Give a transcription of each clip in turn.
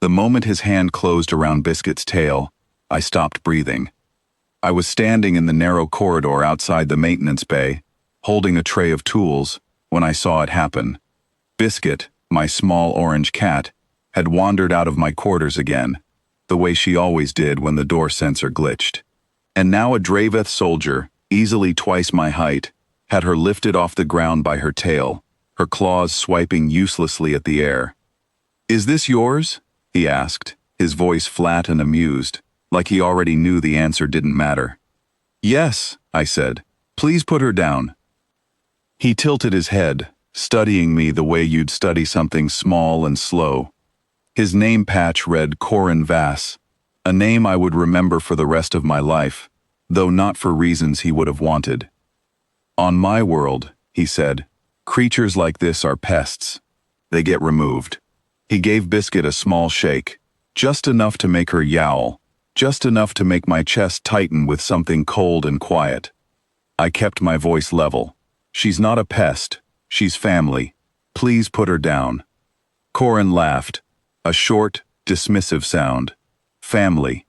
The moment his hand closed around Biscuit's tail, I stopped breathing. I was standing in the narrow corridor outside the maintenance bay, holding a tray of tools, when I saw it happen. Biscuit, my small orange cat, had wandered out of my quarters again, the way she always did when the door sensor glitched. And now a Draveth soldier, easily twice my height, had her lifted off the ground by her tail, her claws swiping uselessly at the air. "Is this yours?" he asked, his voice flat and amused, like he already knew the answer didn't matter. "Yes," I said. "Please put her down." He tilted his head, studying me the way you'd study something small and slow. His name patch read Corin Vass, a name I would remember for the rest of my life, though not for reasons he would have wanted. "On my world," he said, "creatures like this are pests. They get removed." He gave Biscuit a small shake, just enough to make her yowl, just enough to make my chest tighten with something cold and quiet. I kept my voice level. "She's not a pest. She's family. Please put her down." Corin laughed, a short, dismissive sound. "Family.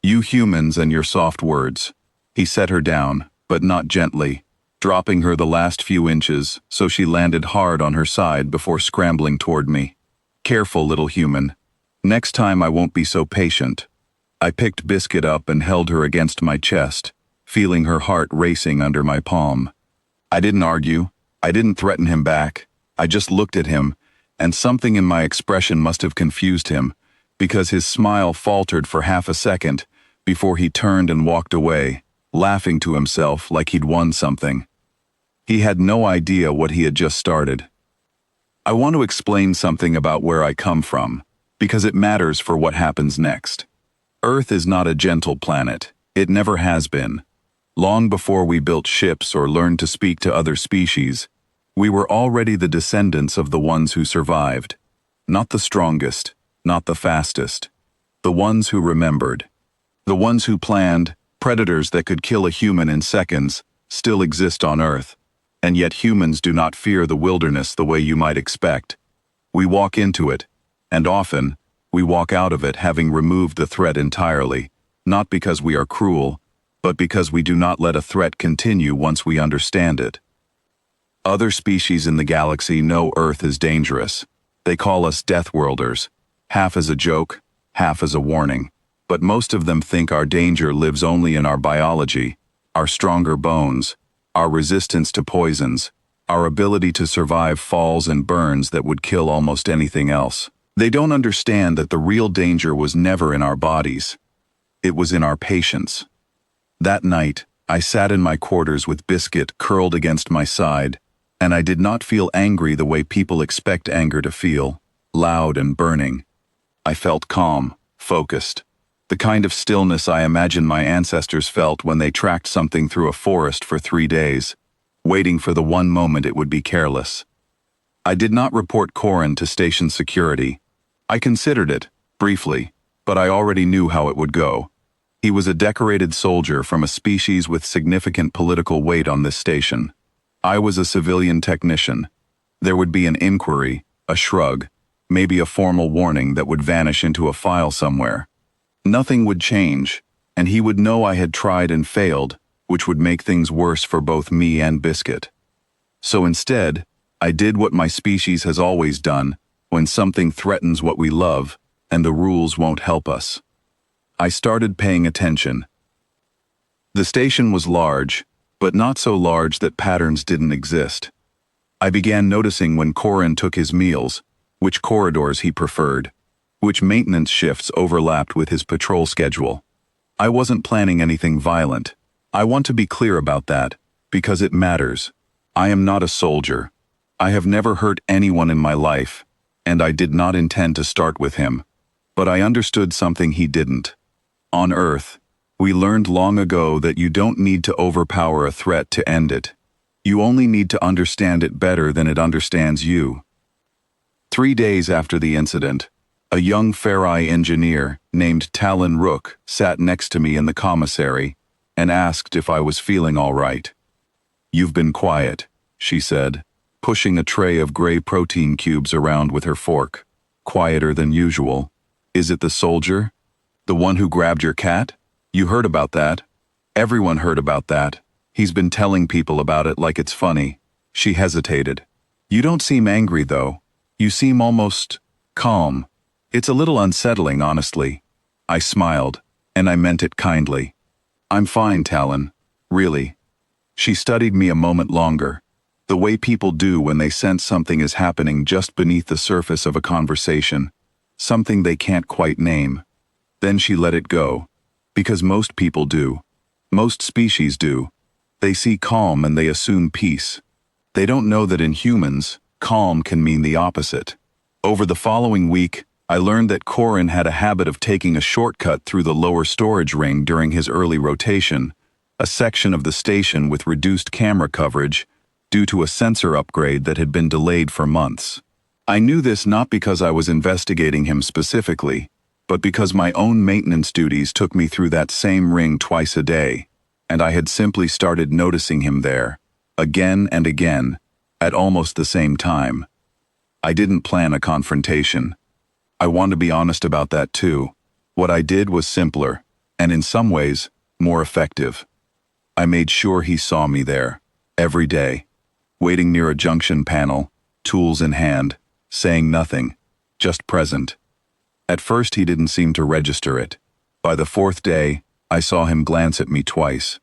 You humans and your soft words." He set her down, but not gently, dropping her the last few inches so she landed hard on her side before scrambling toward me. "Careful, little human. Next time I won't be so patient." I picked Biscuit up and held her against my chest, feeling her heart racing under my palm. I didn't argue. I didn't threaten him back. I just looked at him, and something in my expression must have confused him, because his smile faltered for half a second before he turned and walked away, laughing to himself like he'd won something. He had no idea what he had just started. I want to explain something about where I come from, because it matters for what happens next. Earth is not a gentle planet. It never has been. Long before we built ships or learned to speak to other species, we were already the descendants of the ones who survived. Not the strongest, not the fastest. The ones who remembered. The ones who planned. Predators that could kill a human in seconds still exist on Earth, and yet humans do not fear the wilderness the way you might expect. We walk into it, and often, we walk out of it having removed the threat entirely, not because we are cruel, but because we do not let a threat continue once we understand it. Other species in the galaxy know Earth is dangerous. They call us Deathworlders, half as a joke, half as a warning. But most of them think our danger lives only in our biology, our stronger bones, our resistance to poisons, our ability to survive falls and burns that would kill almost anything else. They don't understand that the real danger was never in our bodies. It was in our patience. That night, I sat in my quarters with Biscuit curled against my side, and I did not feel angry the way people expect anger to feel, loud and burning. I felt calm, focused. The kind of stillness I imagine my ancestors felt when they tracked something through a forest for 3 days, waiting for the one moment it would be careless. I did not report Corin to station security. I considered it, briefly, but I already knew how it would go. He was a decorated soldier from a species with significant political weight on this station. I was a civilian technician. There would be an inquiry, a shrug, maybe a formal warning that would vanish into a file somewhere. Nothing would change, and he would know I had tried and failed, which would make things worse for both me and Biscuit. So instead, I did what my species has always done when something threatens what we love and the rules won't help us. I started paying attention. The station was large, but not so large that patterns didn't exist. I began noticing when Corin took his meals, which corridors he preferred, which maintenance shifts overlapped with his patrol schedule. I wasn't planning anything violent. I want to be clear about that, because it matters. I am not a soldier. I have never hurt anyone in my life, and I did not intend to start with him. But I understood something he didn't. On Earth, we learned long ago that you don't need to overpower a threat to end it. You only need to understand it better than it understands you. 3 days after the incident, a young Farai engineer named Talon Rook sat next to me in the commissary and asked if I was feeling all right. "You've been quiet," she said, pushing a tray of gray protein cubes around with her fork. "Quieter than usual." Is it the soldier? The one who grabbed your cat? You heard about that? Everyone heard about that. He's been telling people about it like it's funny. She hesitated. You don't seem angry, though. You seem almost calm. It's a little unsettling, honestly. I smiled, and I meant it kindly. I'm fine, Talon. Really. She studied me a moment longer, the way people do when they sense something is happening just beneath the surface of a conversation, something they can't quite name. Then she let it go, because most people do. Most species do. They see calm and they assume peace. They don't know that in humans, calm can mean the opposite. Over the following week, I learned that Corin had a habit of taking a shortcut through the lower storage ring during his early rotation, a section of the station with reduced camera coverage due to a sensor upgrade that had been delayed for months. I knew this not because I was investigating him specifically, but because my own maintenance duties took me through that same ring twice a day, and I had simply started noticing him there, again and again, at almost the same time. I didn't plan a confrontation. I want to be honest about that too. What I did was simpler, and in some ways, more effective. I made sure he saw me there, every day, waiting near a junction panel, tools in hand, saying nothing, just present. At first he didn't seem to register it. By the fourth day, I saw him glance at me twice.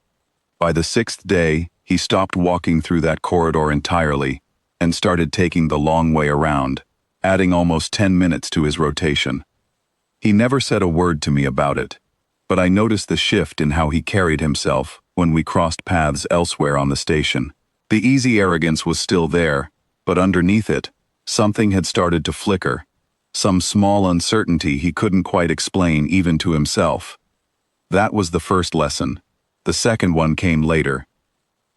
By the sixth day, he stopped walking through that corridor entirely and started taking the long way around, adding almost 10 minutes to his rotation. He never said a word to me about it, but I noticed the shift in how he carried himself when we crossed paths elsewhere on the station. The easy arrogance was still there, but underneath it, something had started to flicker, some small uncertainty he couldn't quite explain even to himself. That was the first lesson. The second one came later.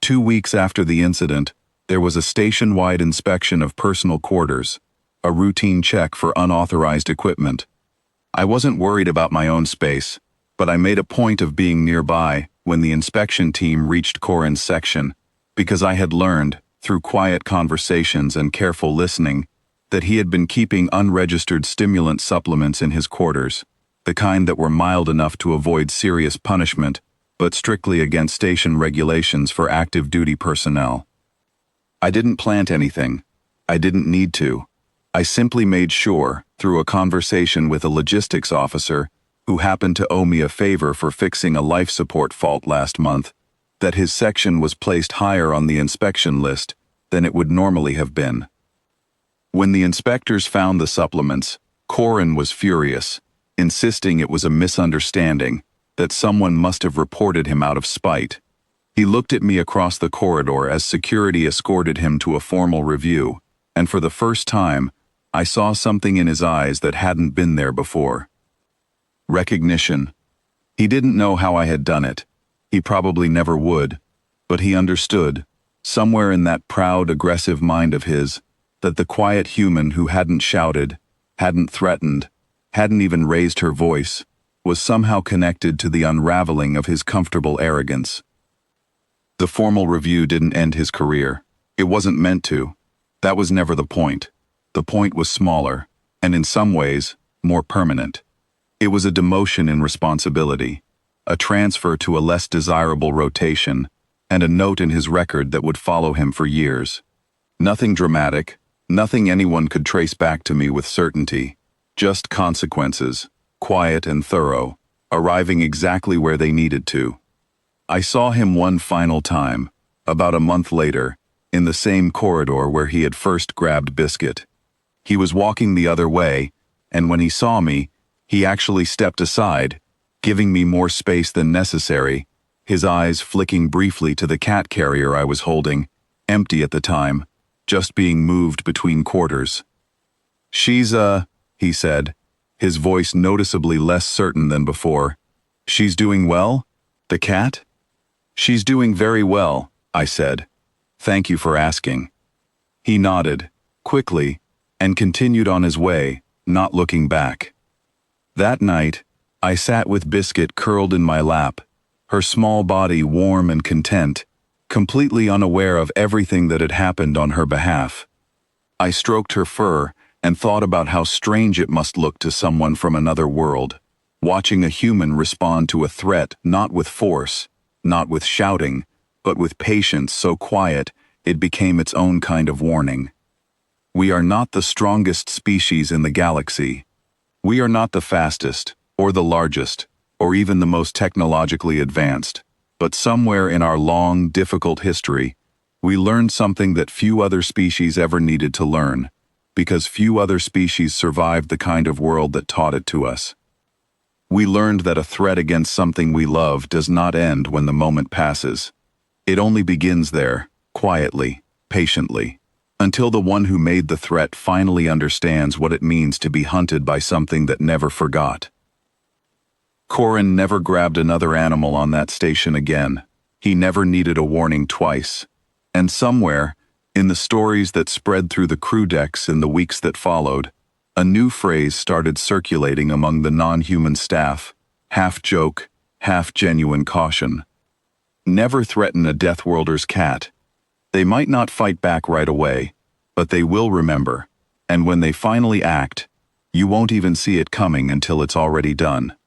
2 weeks after the incident, there was a station-wide inspection of personal quarters, a routine check for unauthorized equipment. I wasn't worried about my own space, but I made a point of being nearby when the inspection team reached Corin's section, because I had learned, through quiet conversations and careful listening, that he had been keeping unregistered stimulant supplements in his quarters, the kind that were mild enough to avoid serious punishment, but strictly against station regulations for active duty personnel. I didn't plant anything. I didn't need to. I simply made sure, through a conversation with a logistics officer who happened to owe me a favor for fixing a life support fault last month, that his section was placed higher on the inspection list than it would normally have been. When the inspectors found the supplements, Corin was furious, insisting it was a misunderstanding, that someone must have reported him out of spite. He looked at me across the corridor as security escorted him to a formal review, and for the first time, I saw something in his eyes that hadn't been there before. Recognition. He didn't know how I had done it. He probably never would, but he understood, somewhere in that proud, aggressive mind of his, that the quiet human who hadn't shouted, hadn't threatened, hadn't even raised her voice, was somehow connected to the unraveling of his comfortable arrogance. The formal review didn't end his career. It wasn't meant to. That was never the point. The point was smaller, and in some ways, more permanent. It was a demotion in responsibility, a transfer to a less desirable rotation, and a note in his record that would follow him for years. Nothing dramatic, nothing anyone could trace back to me with certainty, just consequences, quiet and thorough, arriving exactly where they needed to. I saw him one final time, about a month later, in the same corridor where he had first grabbed Biscuit. He was walking the other way, and when he saw me, he actually stepped aside, giving me more space than necessary, his eyes flicking briefly to the cat carrier I was holding, empty at the time, just being moved between quarters. "She's, he said, his voice noticeably less certain than before. "She's doing well? The cat?" "She's doing very well," I said. "Thank you for asking." He nodded, quickly, and continued on his way, not looking back. That night, I sat with Biscuit curled in my lap, her small body warm and content, completely unaware of everything that had happened on her behalf. I stroked her fur and thought about how strange it must look to someone from another world, watching a human respond to a threat not with force, not with shouting, but with patience so quiet it became its own kind of warning. We are not the strongest species in the galaxy. We are not the fastest, or the largest, or even the most technologically advanced. But somewhere in our long, difficult history, we learned something that few other species ever needed to learn, because few other species survived the kind of world that taught it to us. We learned that a threat against something we love does not end when the moment passes. It only begins there, quietly, patiently, until the one who made the threat finally understands what it means to be hunted by something that never forgot. Corin never grabbed another animal on that station again. He never needed a warning twice. And somewhere, in the stories that spread through the crew decks in the weeks that followed, a new phrase started circulating among the non-human staff, half joke, half genuine caution. Never threaten a Deathworlder's cat. They might not fight back right away, but they will remember. And when they finally act, you won't even see it coming until it's already done.